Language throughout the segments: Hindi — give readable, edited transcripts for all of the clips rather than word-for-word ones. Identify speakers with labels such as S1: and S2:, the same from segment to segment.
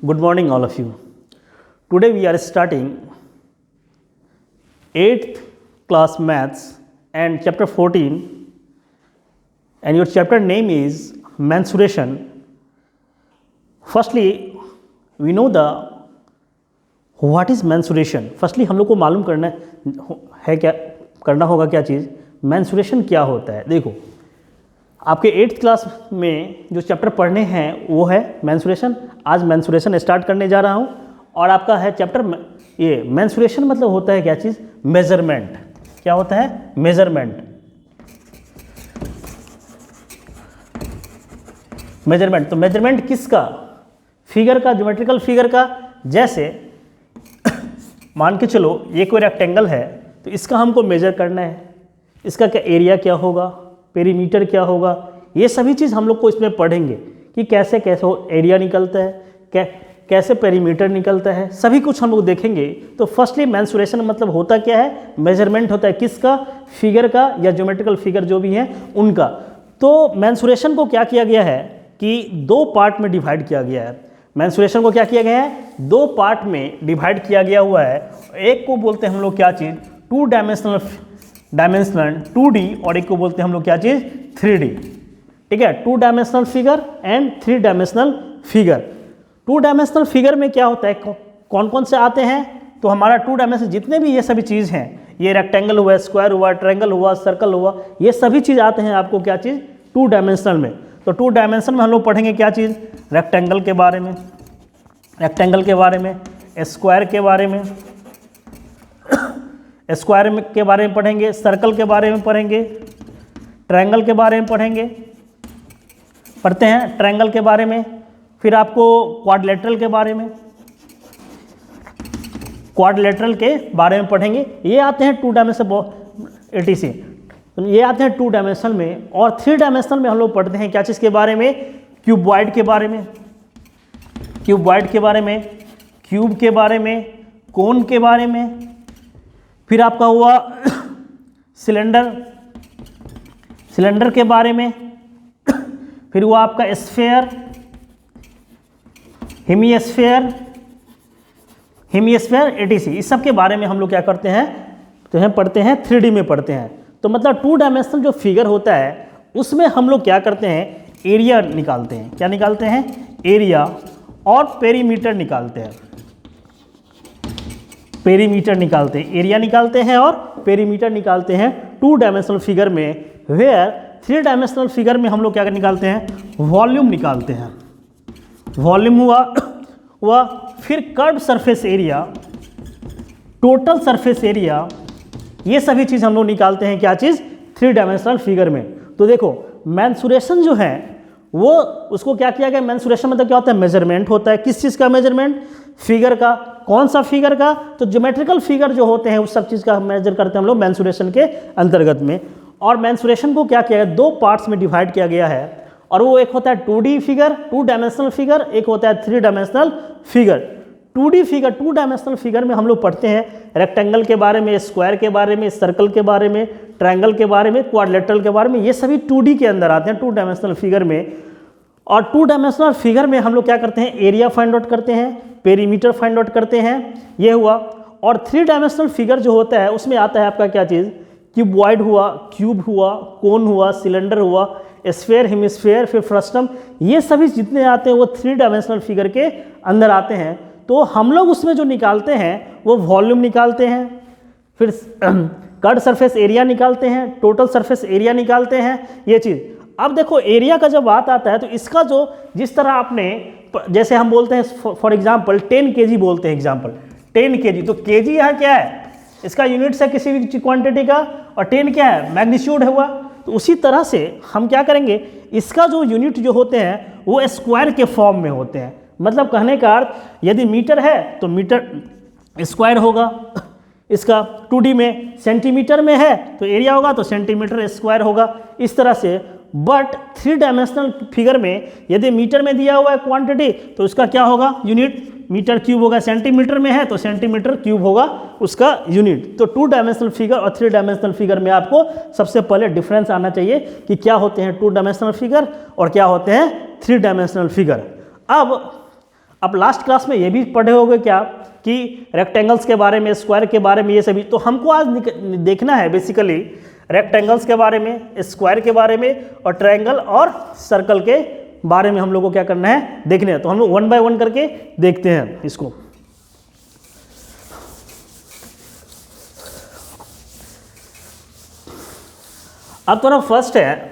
S1: Good morning, all of you. Today we are starting 8th class maths and chapter 14, and your chapter name is mensuration. Firstly, we know the what is mensuration. Firstly, हम लोग को मालूम करना है क्या करना होगा क्या चीज़ mensuration क्या होता है. देखो, आपके 8th क्लास में जो चैप्टर पढ़ने हैं वो है मेंसुरेशन. आज मेंसुरेशन स्टार्ट करने जा रहा हूँ और आपका है चैप्टर ये मेंसुरेशन मतलब होता है क्या चीज़ मेजरमेंट. क्या होता है मेजरमेंट. मेजरमेंट तो मेजरमेंट किसका फिगर का ज्योमेट्रिकल फिगर का. जैसे मान के चलो ये कोई रेक्टेंगल है तो इसका हमको मेजर करना है. इसका क्या एरिया क्या होगा, पेरीमीटर क्या होगा, ये सभी चीज़ हम लोग को इसमें पढ़ेंगे कि कैसे कैसे एरिया निकलता है, कैसे पेरीमीटर निकलता है, सभी कुछ हम लोग देखेंगे. तो फर्स्टली मेंसुरेशन मतलब होता क्या है मेजरमेंट होता है किसका फिगर का या ज्योमेट्रिकल फिगर जो भी है उनका. तो मेंसुरेशन को क्या किया गया है कि दो पार्ट में डिवाइड किया गया है. मेंसुरेशन को क्या किया गया है दो पार्ट में डिवाइड किया गया हुआ है. एक को बोलते हैं हम लोग क्या चीज़ टू डायमेंशनल 2D और एक को बोलते हैं हम लोग क्या चीज़ 3D. ठीक है, 2 dimensional figure and 3 dimensional figure. 2 dimensional figure में क्या होता है कौन कौन से आते हैं. तो हमारा 2 डायमेंशन जितने भी ये सभी चीज़ हैं, ये रेक्टेंगल हुआ, स्क्वायर हुआ, ट्रायंगल हुआ, सर्कल हुआ, ये सभी चीज़ आते हैं आपको क्या चीज़ 2 डायमेंशनल में. तो 2 डायमेंशन में हम लोग पढ़ेंगे क्या चीज़ रेक्टेंगल के बारे में, स्क्वायर के बारे में, स्क्वायर के बारे में पढ़ेंगे, सर्कल के बारे में पढ़ेंगे, ट्रायंगल के बारे में पढ़ते हैं ट्रायंगल के बारे में. फिर आपको क्वाड्रिलेटरल के बारे में पढ़ेंगे. ये आते हैं 2 डायमेंशन ATC. ये आते हैं 2 डायमेंशन में. और 3 डायमेंशनल में हम लोग पढ़ते हैं क्या चीज़ के बारे में क्यूबॉइड के बारे में, क्यूब के बारे में, कोन के बारे में. फिर आपका हुआ सिलेंडर के बारे में. फिर हुआ आपका स्फीयर, हेमिस्फीयर ATC. इस सब के बारे में हम लोग क्या करते हैं तो हम पढ़ते हैं 3D में पढ़ते हैं. तो मतलब 2 डायमेंशनल जो फिगर होता है उसमें हम लोग क्या करते हैं एरिया निकालते हैं. क्या निकालते हैं एरिया और पेरीमीटर निकालते हैं. एरिया निकालते हैं और पेरीमीटर निकालते हैं 2 डायमेंशनल फिगर में. वेयर 3 डायमेंशनल फिगर में हम लोग क्या निकालते हैं वॉल्यूम निकालते हैं. वॉल्यूम हुआ फिर curve surface area, total surface area, ये सभी चीज़ हम लोग निकालते हैं क्या चीज़ 3 डायमेंशनल फिगर में. तो देखो मेंसुरेशन जो है वो उसको क्या किया गया मेंसुरेशन मतलब क्या होता है मेजरमेंट होता है. किस चीज़ का मेजरमेंट फिगर का. कौन सा फिगर का तो ज्योमेट्रिकल फिगर जो होते हैं उस सब चीज़ का मेजर करते हैं हम लोग मेंसुरेशन के अंतर्गत में. और मेंसुरेशन को क्या किया गया दो पार्ट्स में डिवाइड किया गया है. और वो एक होता है 2D फिगर 2 डायमेंशनल फिगर, एक होता है 3 dimensional figure. 2D figure 2 dimensional figure में हम लोग पढ़ते हैं रेक्टेंगल के बारे में, स्क्वायर के बारे में, सर्कल के बारे में, ट्रायंगल के बारे में, क्वाड्रिलेटरल के बारे में. ये सभी 2D के अंदर आते हैं 2 डायमेंशनल फिगर में. और 2 डायमेंशनल फिगर में हम लोग क्या करते हैं एरिया फाइंड आउट करते हैं, पेरीमीटर फाइंड आउट करते हैं. ये हुआ. और 3 डायमेंशनल फिगर जो होता है उसमें आता है आपका क्या चीज़ क्यूबॉइड हुआ, क्यूब हुआ, कोन हुआ, सिलेंडर हुआ, स्फीयर, हेमिस्फीयर, फिर फ्रस्टम. ये सभी जितने आते हैं वो 3 डायमेंशनल फिगर के अंदर आते हैं. तो हम लोग उसमें जो निकालते हैं वो वॉल्यूम निकालते हैं, फिर कर्व सरफेस एरिया निकालते हैं, टोटल सरफेस एरिया निकालते हैं. ये चीज़. अब देखो एरिया का जब बात आता है तो इसका जो जिस तरह आपने जैसे हम बोलते हैं फॉर एग्जांपल 10 kg बोलते हैं एग्जांपल 10 kg. तो kg यहाँ क्या है इसका यूनिट्स है किसी भी क्वांटिटी का, और 10 क्या है मैग्नीट्यूड हुआ. तो उसी तरह से हम क्या करेंगे इसका जो यूनिट जो होते हैं वो स्क्वायर के फॉर्म में होते हैं. मतलब कहने का अर्थ यदि मीटर है तो मीटर स्क्वायर होगा. इसका 2D में सेंटीमीटर में है तो एरिया होगा तो सेंटीमीटर स्क्वायर होगा. इस तरह से. बट 3 डायमेंशनल फिगर में यदि मीटर में दिया हुआ है क्वांटिटी तो उसका क्या होगा यूनिट मीटर क्यूब होगा. सेंटीमीटर में है तो सेंटीमीटर क्यूब होगा उसका यूनिट. तो 2 डायमेंशनल फिगर और 3 डायमेंशनल फिगर में आपको सबसे पहले डिफरेंस आना चाहिए कि क्या होते हैं 2 डायमेंशनल फिगर और क्या होते हैं 3 डायमेंशनल फिगर. अब अब लास्ट क्लास में ये भी पढ़े होंगे क्या कि रेक्टेंगल्स के बारे में, स्क्वायर के बारे में, ये सभी। तो हमको आज देखना है बेसिकली रेक्टेंगल्स के बारे में, स्क्वायर के बारे में और ट्रायंगल और सर्कल के बारे में हम लोग को क्या करना है, देखने हैं। तो हम लोग 1 बाय 1 करके देखते हैं इसको। अब तो ना फर्स्ट है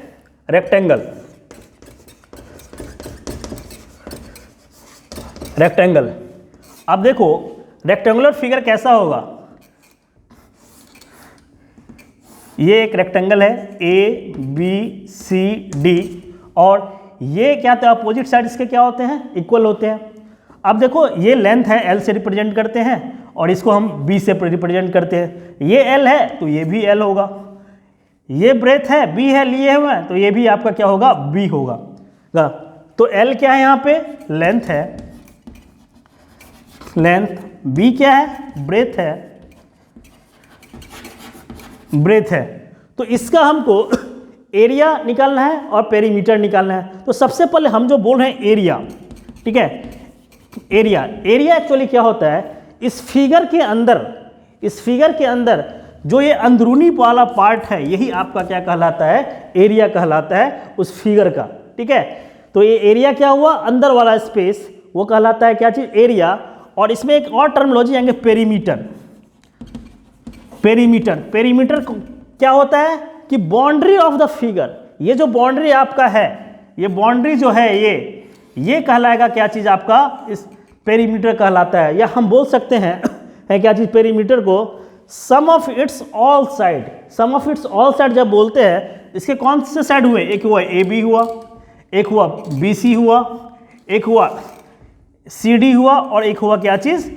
S1: रेक्टेंगल। रेक्टेंगल, अब देखो रेक्टेंगुलर फिगर कैसा होगा। ये एक रेक्टेंगल है ABCD और ये क्या था, अपोजिट साइड इसके क्या होते हैं, इक्वल होते हैं। अब देखो ये लेंथ है, L से रिप्रेजेंट करते हैं और इसको हम B से रिप्रेजेंट करते हैं। ये L है तो ये भी L होगा, ये ब्रेथ है, B है लिए हुए हैं तो ये भी आपका क्या होगा, B होगा। तो L क्या है यहाँ पे, लेंथ है, लेंथ, B क्या है, ब्रेथ है, ब्रेथ है। तो इसका हमको एरिया निकालना है और पेरीमीटर निकालना है। तो सबसे पहले हम जो बोल रहे हैं एरिया, ठीक है, एरिया। एरिया एक्चुअली क्या होता है, इस फिगर के अंदर, इस फिगर के अंदर जो ये अंदरूनी वाला पार्ट है यही आपका क्या कहलाता है, एरिया कहलाता है उस फिगर का, ठीक है। तो ये एरिया क्या हुआ, अंदर वाला स्पेस, वो कहलाता है क्या चीज़, एरिया। और इसमें एक और टर्मिनोलॉजी आएंगे, पेरीमीटर। पेरीमीटर, पेरीमीटर क्या होता है कि बाउंड्री ऑफ द फिगर। ये जो बाउंड्री आपका है, ये बाउंड्री जो है ये कहलाएगा क्या चीज़ आपका, इस पेरीमीटर कहलाता है। या हम बोल सकते हैं है क्या चीज़, पेरीमीटर को sum of its all side. Sum of its all side जब बोलते हैं, इसके कौन से साइड हुए, एक हुआ AB हुआ, एक हुआ BC हुआ, एक हुआ CD हुआ और एक हुआ क्या चीज़,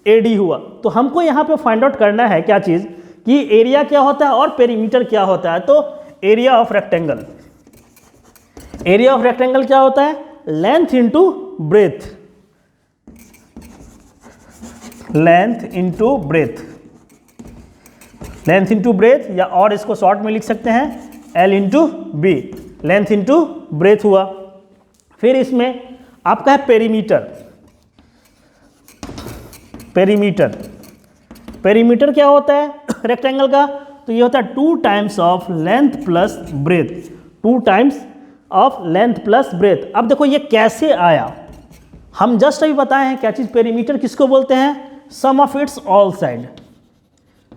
S1: AD हुआ। तो हमको यहाँ पे फाइंड आउट करना है क्या चीज़, कि एरिया क्या होता है और पेरीमीटर क्या होता है। तो area of rectangle, area of rectangle क्या होता है, length into breath, length into breath, length into breath, या और इसको शॉर्ट में लिख सकते हैं L into B, length into breath हुआ। फिर इसमें आपका है पेरीमीटर। पेरीमीटर, पेरीमीटर क्या होता है रेक्टेंगल का, तो ये होता है 2 times of length plus breath, 2 times of length plus breath. अब देखो ये कैसे आया, हम जस्ट अभी बताए हैं क्या चीज़, पेरीमीटर किसको बोलते हैं, sum of its all side,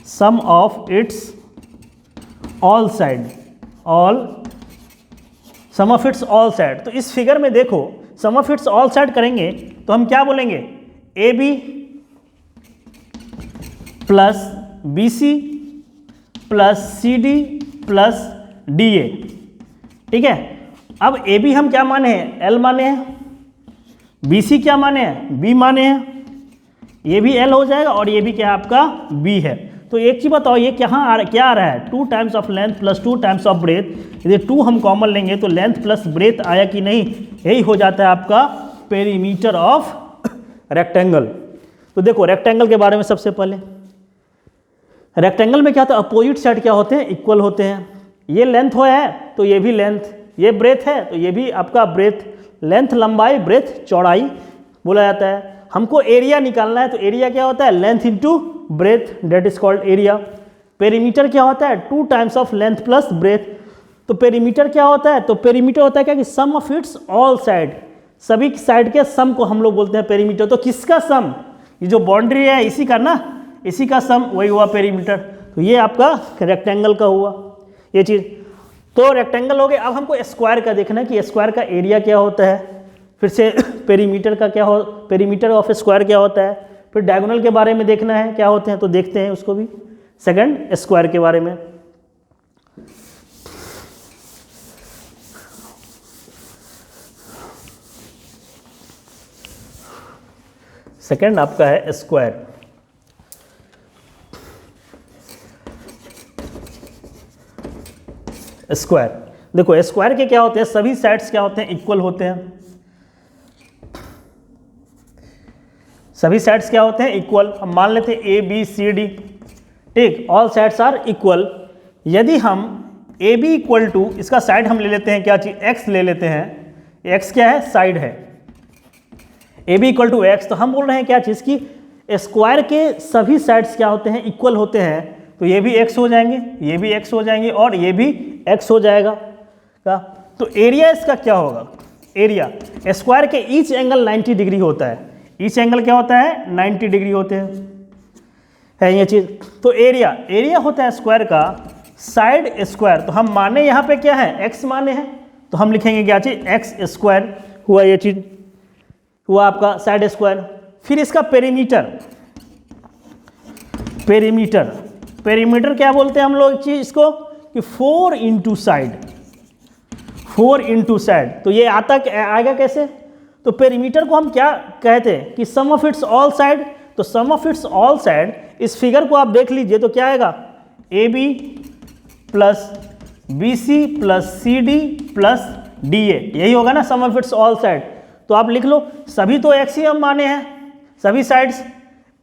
S1: sum of its all side, all, sum of its all side. तो इस फिगर में देखो sum of its all side करेंगे तो हम क्या बोलेंगे, AB plus BC plus CD plus DA, ठीक है। अब AB हम क्या माने हैं, L माने हैं, BC क्या माने हैं, B माने हैं, ये भी L हो जाएगा और ये भी क्या है आपका B है। तो एक चीज़ बताओ, ये क्या आ रहा है, 2 times of length plus 2 times of breadth. यदि 2 हम कॉमन लेंगे तो लेंथ प्लस ब्रेथ आया कि नहीं, यही हो जाता है आपका पेरीमीटर ऑफ रेक्टेंगल। तो देखो रेक्टेंगल के बारे में सबसे पहले, रेक्टेंगल में क्या होता है, अपोजिट साइड क्या होते हैं, इक्वल होते हैं। ये लेंथ हो है तो ये भी लेंथ, ये ब्रेथ है तो ये भी आपका ब्रेथ, लेंथ लंबाई, ब्रेथ चौड़ाई बोला जाता है। हमको एरिया निकालना है तो एरिया क्या होता है, length into breadth, that is called area. Perimeter क्या होता है, 2 times of length plus breadth. तो पेरीमीटर क्या होता है, तो पेरीमीटर होता है क्या कि sum of its all side, सभी साइड के सम को हम लोग बोलते हैं पेरीमीटर। तो किसका सम, ये जो बाउंड्री है इसी का ना, इसी का सम वही हुआ पेरीमीटर। तो ये आपका रेक्टेंगल का हुआ ये चीज़। तो रेक्टेंगल हो गए। अब हमको स्क्वायर का देखना है कि स्क्वायर का एरिया क्या होता है, फिर से पेरीमीटर का क्या हो, पेरीमीटर ऑफ स्क्वायर क्या होता है, फिर डायगोनल के बारे में देखना है क्या होते हैं, तो देखते हैं उसको भी, सेकंड स्क्वायर के बारे में। सेकंड आपका है स्क्वायर। स्क्वायर देखो स्क्वायर के क्या होते हैं, सभी साइड्स क्या होते हैं, इक्वल होते हैं। सभी साइड्स क्या होते हैं, इक्वल। हम मान लेते हैं ए बी सी डी, ठीक, ऑल साइड्स आर इक्वल। यदि हम ए बी इक्वल टू, इसका साइड हम ले लेते हैं क्या चीज, एक्स ले लेते हैं। एक्स क्या है, साइड है। A B equal to X, तो हम बोल रहे हैं क्या चीज़ की स्क्वायर के सभी साइड्स क्या होते हैं, इक्वल होते हैं, तो ये भी एक्स हो जाएंगे, ये भी एक्स हो जाएंगे और ये भी एक्स हो जाएगा का। तो एरिया इसका क्या होगा, एरिया स्क्वायर के ईच एंगल 90 डिग्री होता है, ईच एंगल क्या होता है 90 डिग्री होते हैं, है ये चीज़। तो एरिया होता है स्क्वायर का साइड स्क्वायर, तो हम माने यहाँ पे क्या है एक्स माने हैं, तो हम लिखेंगे क्या चीज़ एक्स स्क्वायर हुआ, ये चीज़ हुआ आपका साइड स्क्वायर। फिर इसका पेरीमीटर क्या बोलते हैं हम लोग चीज़ इसको कि 4 इंटू साइड, तो ये आएगा कैसे, तो पेरीमीटर को हम क्या कहते हैं कि sum of its all side, तो sum of its all side इस फिगर को आप देख लीजिए तो क्या आएगा A B plus B C plus C D plus D A, यही होगा ना sum of its all side. तो आप लिख लो सभी तो एक्स ही हम माने हैं, सभी साइड्स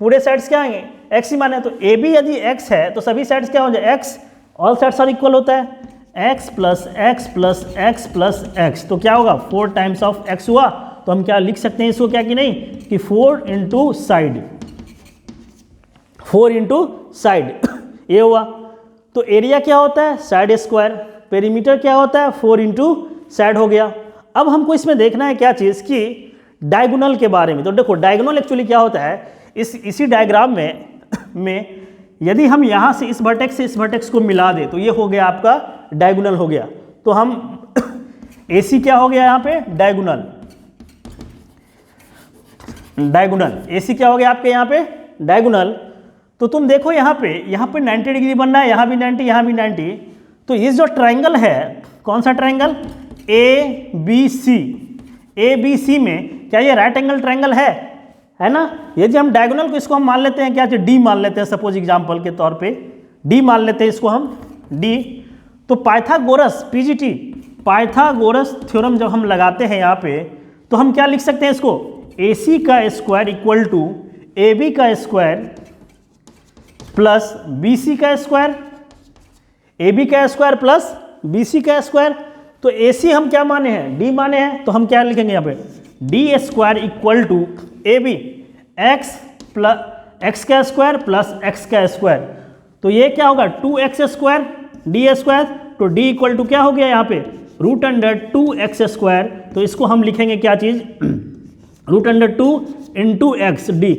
S1: पूरे साइड्स क्या आएंगे एक्स ही माने, तो ए बी यदि एक्स है तो सभी साइड्स क्या हो जाए X, all sides are equal होता है X plus X plus X plus X, तो क्या होगा 4 टाइम्स ऑफ एक्स हुआ, तो हम क्या लिख सकते हैं इसको क्या कि नहीं कि 4 इंटू साइड ये हुआ। तो एरिया क्या होता है साइड स्क्वायर, पेरीमीटर क्या होता है 4 इंटू साइड हो गया। अब हमको इसमें देखना है क्या चीज़ कि डायगोनल के बारे में। तो देखो डायगोनल एक्चुअली क्या होता है, इसी डायग्राम में यदि हम यहाँ से इस वर्टेक्स से इस वर्टेक्स को मिला दें तो ये हो गया आपका डायगोनल हो गया। तो हम AC क्या हो गया यहाँ पे डायगोनल AC क्या हो गया आपके यहाँ पे डायगोनल। तो तुम देखो यहाँ पे 90 डिग्री बनना है, यहाँ भी 90, यहाँ भी 90। तो ये जो ट्रायंगल है कौन सा ट्रायंगल ABC में क्या ये राइट एंगल ट्रायंगल है ना। यदि हम डायगोनल को इसको हम मान लेते हैं क्या डी मान लेते हैं, सपोज एग्जांपल के तौर पे डी मान लेते हैं इसको हम डी। तो पाइथागोरस PGT पाइथागोरस थ्योरम जब हम लगाते हैं यहाँ पे तो हम क्या लिख सकते हैं इसको AC का स्क्वायर इक्वल टू AB का स्क्वायर प्लस BC का स्क्वायर, AB का स्क्वायर प्लस BC का स्क्वायर। तो AC हम क्या माने हैं D माने हैं, तो हम क्या लिखेंगे यहाँ पे D square equal to AB x का स्क्वायर प्लस x का स्क्वायर। तो ये क्या होगा 2x स्क्वायर D स्क्वायर, तो D इक्वल टू क्या हो गया यहाँ पे √2x स्क्वायर। तो इसको हम लिखेंगे क्या चीज़ √2 इंटू एक्स डी,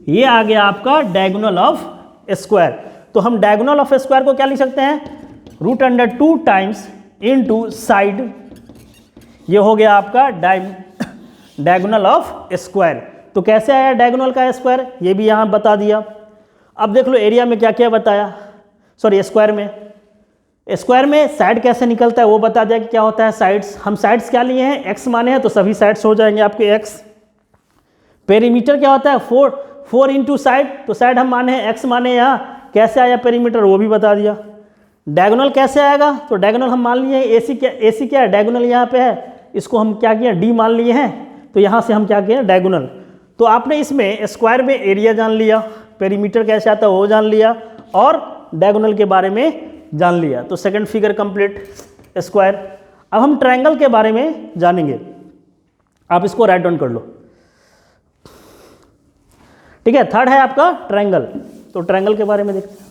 S1: ये आ गया आपका डायगोनल ऑफ स्क्वायर। तो हम डायगोनल ऑफ स्क्वायर को क्या लिख सकते हैं √2 टाइम्स इंटू साइड, ये हो गया आपका डायगोनल ऑफ स्क्वायर। तो कैसे आया डायगोनल का स्क्वायर, ये भी यहाँ बता दिया। अब देख लो एरिया में क्या क्या बताया, सॉरी स्क्वायर में साइड कैसे निकलता है वो बता दिया कि क्या होता है साइड्स। हम साइड्स क्या लिए हैं एक्स माने हैं, तो सभी साइड्स हो जाएंगे आपके एक्स। पेरीमीटर क्या होता है 4 इंटू साइड, तो साइड हम माने हैं एक्स माने, यहाँ कैसे आया पेरीमीटर वो भी बता दिया। डायगोनल कैसे आएगा, तो डायगोनल हम मान लिए AC क्या है डायगोनल यहाँ पे है, इसको हम क्या किया D मान लिए हैं, तो यहाँ से हम क्या किए डायगोनल। तो आपने इसमें स्क्वायर में एरिया जान लिया, पेरीमीटर कैसे आता है वो जान लिया और डायगोनल के बारे में जान लिया। तो सेकंड फिगर कंप्लीट स्क्वायर। अब हम ट्रायंगल के बारे में जानेंगे, आप इसको राइट डाउन कर लो, ठीक है। थर्ड है आपका ट्रायंगल, तो ट्रायंगल के बारे में देखते हैं।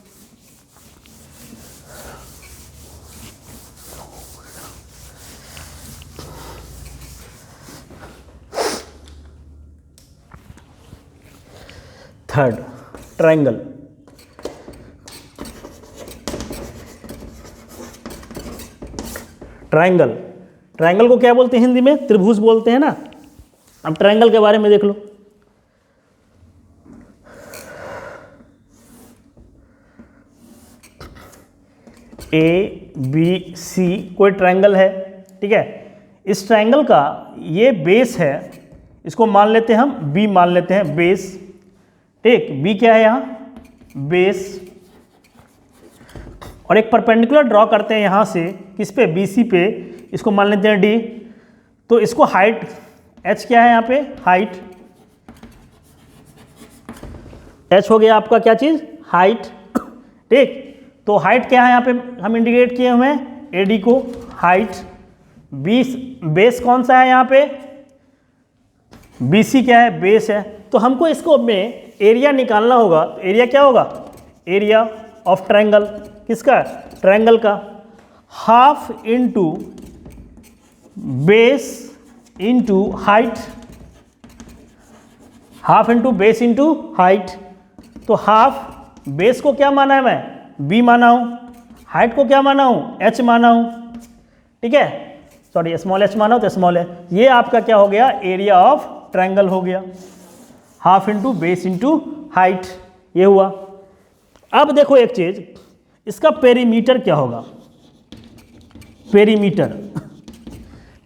S1: थर्ड ट्रायंगल, ट्रायंगल को क्या बोलते हैं हिंदी में त्रिभुज बोलते हैं ना। अब ट्रायंगल के बारे में देख लो, ABC कोई ट्रायंगल है, ठीक है। इस ट्रायंगल का ये बेस है, इसको मान लेते हैं हम B मान लेते हैं बेस, ठीक। B क्या है यहाँ बेस, और एक परपेंडिकुलर ड्रॉ करते हैं यहाँ से किस पे BC पे, इसको मान लेते हैं D। तो इसको हाइट H क्या है यहाँ पे हाइट, H हो गया आपका क्या चीज़ हाइट, ठीक। तो हाइट क्या है यहाँ पे हम इंडिकेट किए हुए हैं AD को हाइट। बेस कौन सा है यहाँ पे BC क्या है, बेस है। तो हमको इसको में एरिया निकालना होगा। तो एरिया क्या होगा, एरिया ऑफ ट्रायंगल, किसका, ट्रायंगल का, half into base into height, half into base into height. तो हाफ बेस को क्या माना है, मैं B माना हूँ, हाइट को क्या माना हूँ, H माना हूँ, ठीक है, सॉरी स्मॉल h माना हो तो स्मॉल है। ये आपका क्या हो गया, एरिया ऑफ ट्रायंगल हो गया, half into base into height, ये हुआ। अब देखो एक चीज, इसका पेरीमीटर क्या होगा, पेरीमीटर,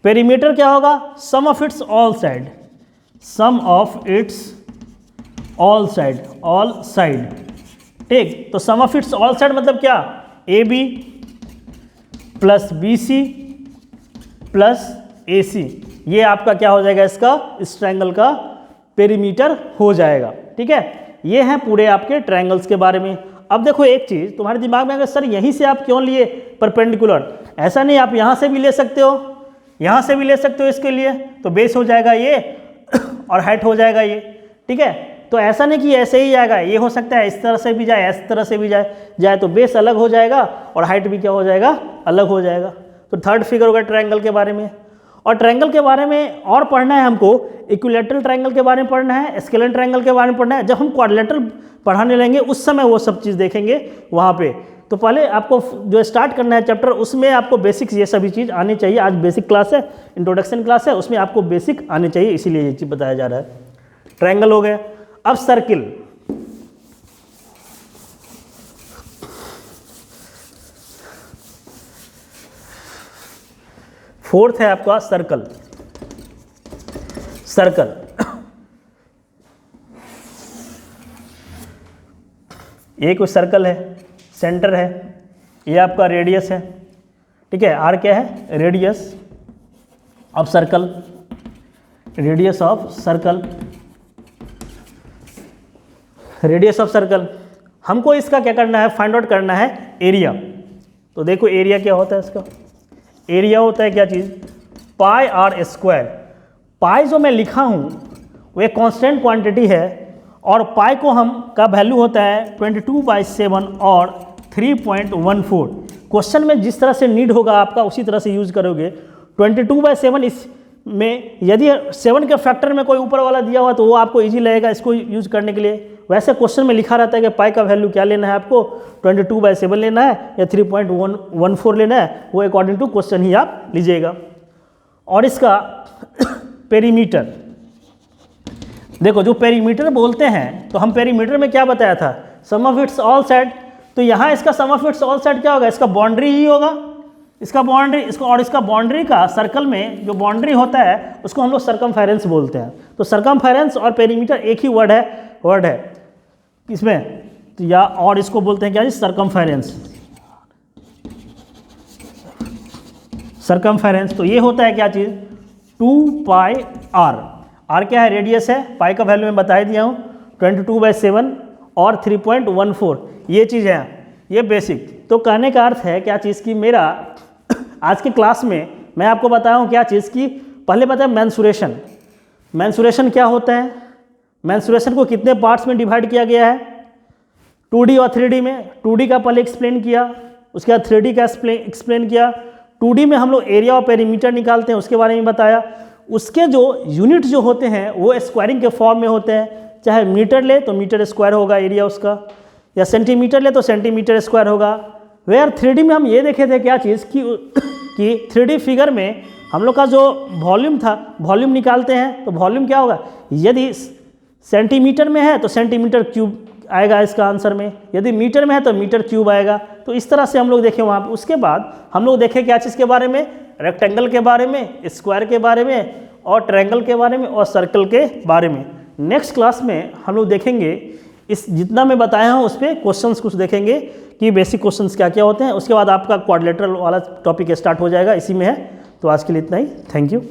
S1: पेरीमीटर क्या होगा, sum of its all side, sum of its all side, all side, ठीक। तो sum of its all side मतलब क्या, AB plus BC plus AC, ये आपका क्या हो जाएगा, इसका, इस ट्रायंगल का पेरीमीटर हो जाएगा, ठीक है। ये हैं पूरे आपके ट्रायंगल्स के बारे में। अब देखो एक चीज़ तुम्हारे दिमाग में आएगा, सर यहीं से आप क्यों लिए परपेंडिकुलर, ऐसा नहीं, आप यहाँ से भी ले सकते हो, यहाँ से भी ले सकते हो, इसके लिए तो बेस हो जाएगा ये और हाइट हो जाएगा ये, ठीक है। तो ऐसा नहीं कि ऐसे ही जाएगा, ये हो सकता है इस तरह से भी जाए, इस तरह से भी जाए तो बेस अलग हो जाएगा और हाइट भी क्या हो जाएगा, अलग हो जाएगा। तो थर्ड फिगर होगा ट्रायंगल के बारे में। और ट्रायंगल के बारे में और पढ़ना है हमको, इक्विलैटरल ट्रायंगल के बारे में पढ़ना है, स्केलर ट्रायंगल के बारे में पढ़ना है। जब हम क्वाड्रिलेटरल पढ़ाने लेंगे उस समय वो सब चीज़ देखेंगे वहाँ पे। तो पहले आपको जो स्टार्ट करना है चैप्टर, उसमें आपको बेसिक्स ये सभी चीज़ आनी चाहिए। आज बेसिक क्लास है, इंट्रोडक्शन क्लास है, उसमें आपको बेसिक आने चाहिए, इसीलिए ये चीज़ बताया जा रहा है। ट्रायंगल हो गया। अब सर्किल, फोर्थ है आपका सर्कल, सर्कल ये कोई सर्कल है, सेंटर है, ये आपका रेडियस है, ठीक है। आर क्या है, radius of circle, radius of circle, radius of circle. हमको इसका क्या करना है, फाइंड आउट करना है एरिया। तो देखो एरिया क्या होता है, इसका एरिया होता है क्या चीज़, पाई आर स्क्वायर। पाई जो मैं लिखा हूँ वो एक कांस्टेंट क्वांटिटी है और पाई को हम का वैल्यू होता है 22/7 और 3.14। क्वेश्चन में जिस तरह से नीड होगा आपका उसी तरह से यूज करोगे। 22/7 इस में यदि 7 के फैक्टर में कोई ऊपर वाला दिया हुआ तो वो आपको इजी लगेगा इसको यूज करने के लिए। वैसे क्वेश्चन में लिखा रहता है कि पाई का वैल्यू क्या लेना है आपको, 22/7 लेना है या 3.14 लेना है, वो अकॉर्डिंग टू क्वेश्चन ही आप लीजिएगा। और इसका पेरीमीटर, देखो जो पेरीमीटर बोलते हैं तो हम पेरीमीटर में क्या बताया था, सम ऑफ इट्स ऑल साइड। तो यहाँ इसका सम ऑफ इट्स ऑल साइड क्या होगा, इसका बाउंड्री ही होगा, इसका बाउंड्री, इसको और इसका बाउंड्री का सर्कल में जो बाउंड्री होता है उसको हम लोग सर्कमफेरेंस बोलते हैं। तो सर्कमफेरेंस और पेरीमीटर एक ही वर्ड है इसमें, तो या और इसको बोलते हैं क्या जी, सर्कमफेरेंस, सर्कमफेरेंस। तो ये होता है क्या चीज़, 2πr। आर क्या है, रेडियस है, पाई का वैल्यू मैं बता ही दिया हूँ 22/7 और 3.14, ये चीज़ है, ये बेसिक। तो कहने का अर्थ है क्या चीज़ की, मेरा आज की क्लास में मैं आपको बताया हूँ क्या चीज़ की, पहले बताया मेंसुरेशन। मेंसुरेशन क्या होता है, मेंसुरेशन को कितने पार्ट्स में डिवाइड किया गया है, 2D और 3D में। 2D का पहले एक्सप्लेन किया, उसके बाद 3D का एक्सप्लेन किया। 2D में हम लोग एरिया और पेरीमीटर निकालते हैं, उसके बारे में बताया। उसके जो यूनिट जो होते हैं वो स्क्वायरिंग के फॉर्म में होते हैं, चाहे मीटर ले तो मीटर स्क्वायर होगा एरिया उसका, या सेंटीमीटर ले तो सेंटीमीटर स्क्वायर होगा। वेयर 3D में हम ये देखे थे क्या चीज़ कि 3D फिगर में हम लोग का जो वॉल्यूम था, वॉल्यूम निकालते हैं तो वॉल्यूम क्या होगा, यदि सेंटीमीटर में है तो सेंटीमीटर क्यूब आएगा इसका आंसर में, यदि मीटर में है तो मीटर क्यूब आएगा। तो इस तरह से हम लोग देखें वहाँ पे। उसके बाद हम लोग देखें क्या चीज़ के बारे में, रेक्टेंगल के बारे में, स्क्वायर के बारे में और ट्रायंगल के बारे में और सर्कल के बारे में। नेक्स्ट क्लास में हम लोग देखेंगे इस जितना मैं बताया हूँ उस पर क्वेश्चंस कुछ देखेंगे कि बेसिक क्वेश्चंस क्या क्या होते हैं। उसके बाद आपका क्वाड्रिलेटरल वाला टॉपिक स्टार्ट हो जाएगा, इसी में है। तो आज के लिए इतना ही, थैंक यू।